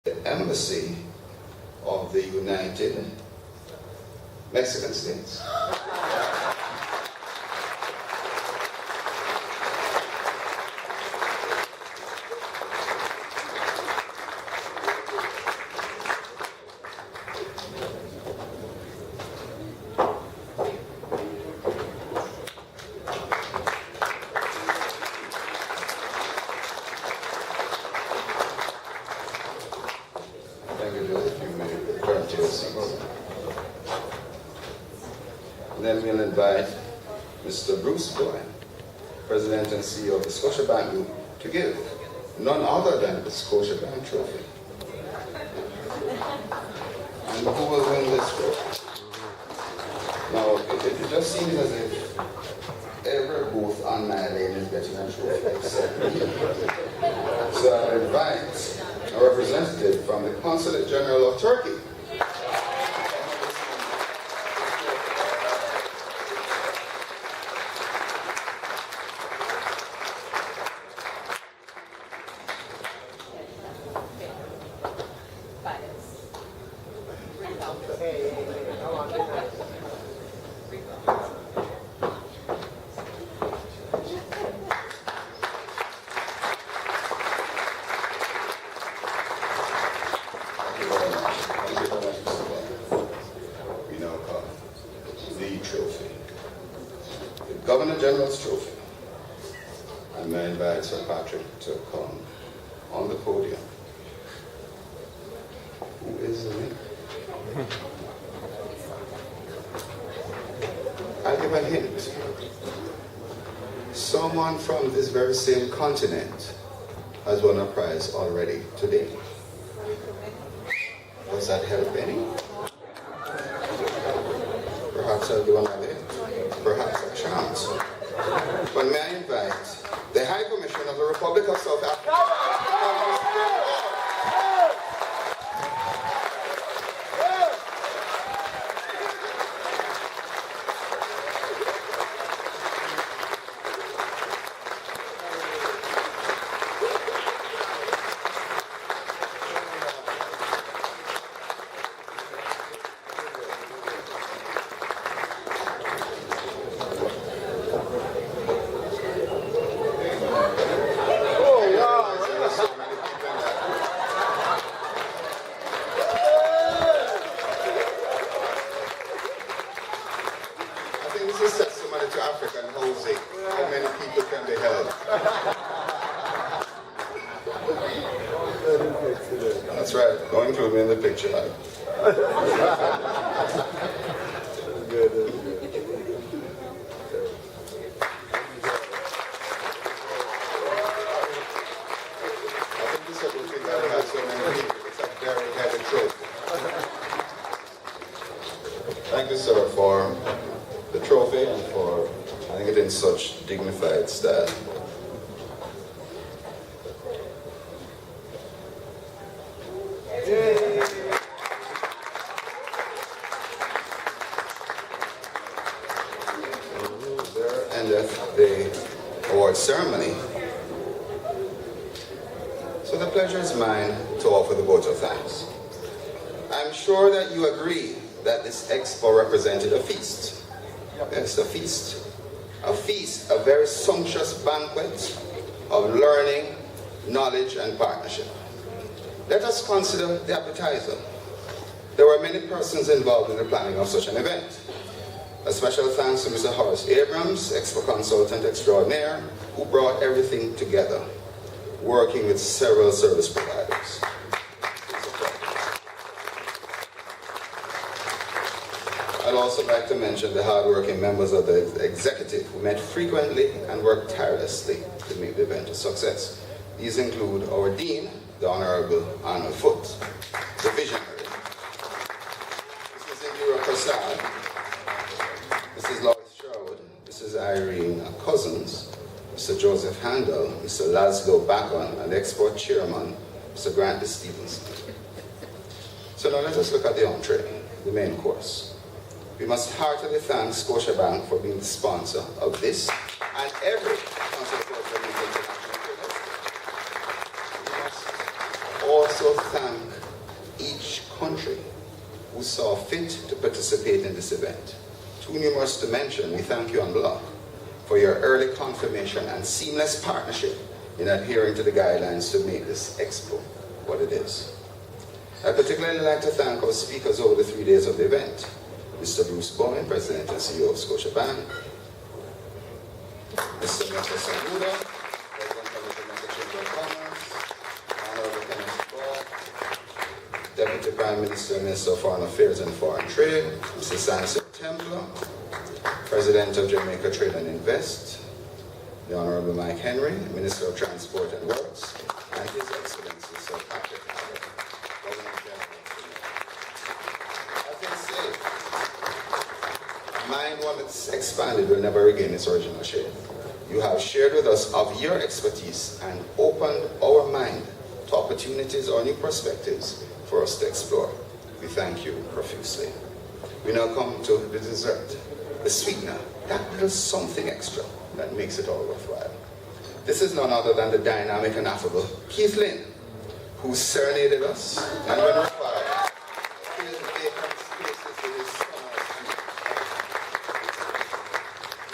the Embassy of the United Mexican States. Then we'll invite Mr. Bruce Boy, President and CEO of the Scotiabank Group, to give none other than the Scotiabank Trophy. And who will win this trophy? Now, it just seems as if every booth on my lane is getting a trophy except me. So I invite a representative from the Consular General of Turkey. Trophy, the Governor General's Trophy. I'm going to invite Sir Patrick to come on the podium. Who is the winner? I'll give a hint. Someone from this very same continent has won a prize already today. Does that help any? Perhaps I'll do another, perhaps a chance. But may I invite the High Commissioner of the Republic of South Africa. This is testimony to African housing. How many people can be held? That's right. Go include me in the picture. I think this is a good thing that we have so many people. It's a very heavy trophy. Thank you, sir, for the trophy and for having it in such dignified style. There endeth the award ceremony. So the pleasure is mine to offer the vote of thanks. I'm sure that you agree that this expo represented a feast. Yes, a feast. A feast, a very sumptuous banquet of learning, knowledge, and partnership. Let us consider the appetizer. There were many persons involved in the planning of such an event. A special thanks to Mr. Horace Abrams, Expo Consultant Extraordinaire, who brought everything together, working with several service providers. I'd also like to mention the hard-working members of the executive who met frequently and worked tirelessly to make the event a success. These include our Dean, the Honorable Arnold Foote, the visionary, Mrs. Indira Prasad, Mrs. Lois Sherwood, Mrs. Irene Cousins, Mr. Joseph Handel, Mr. Laszlo Bacon, and Expo Chairman, Mr. Grant Stevenson. So now let us look at the entree, the main course. We must heartily thank Scotiabank for being the sponsor of this and every Consular International. We must also thank who saw fit to participate in this event. Too numerous to mention, we thank you en bloc for your early confirmation and seamless partnership in adhering to the guidelines to make this Expo what it is. I particularly like to thank our speakers over the 3 days of the event. Mr. Bruce Bowen, President and CEO of Scotiabank, Mr. Mr. Saguda, President of the Jamaica Chamber of Commerce, Honorable Kenneth Ball, Deputy Prime Minister, Minister of Foreign Affairs and Foreign Trade, Mr. Sansa Templar, President of Jamaica Trade and Invest, the Honorable Mike Henry, Minister of Transport and Works, and His Excellency Sir Patrick Allen, Governor General. I can say, mind once expanded will never regain its original shape. You have shared with us of your expertise and opened our mind to opportunities or new perspectives for us to explore. We thank you profusely. We now come to the dessert, the sweetener, that little something extra that makes it all worthwhile. This is none other than the dynamic and affable Keith Lynn, who serenaded us and when required, filled vacant spaces with his sonorous music.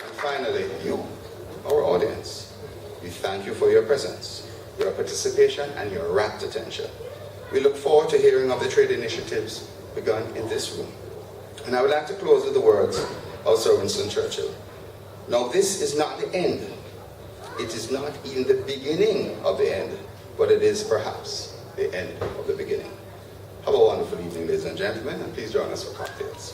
And finally, you, our audience, we thank you for your presence, your participation, and your rapt attention. We look forward to hearing of the trade initiatives begun in this room. And I would like to close with the words of Sir Winston Churchill. Now, this is not the end. It is not even the beginning of the end, but it is perhaps the end of the beginning. Have a wonderful evening, ladies and gentlemen, and please join us for cocktails.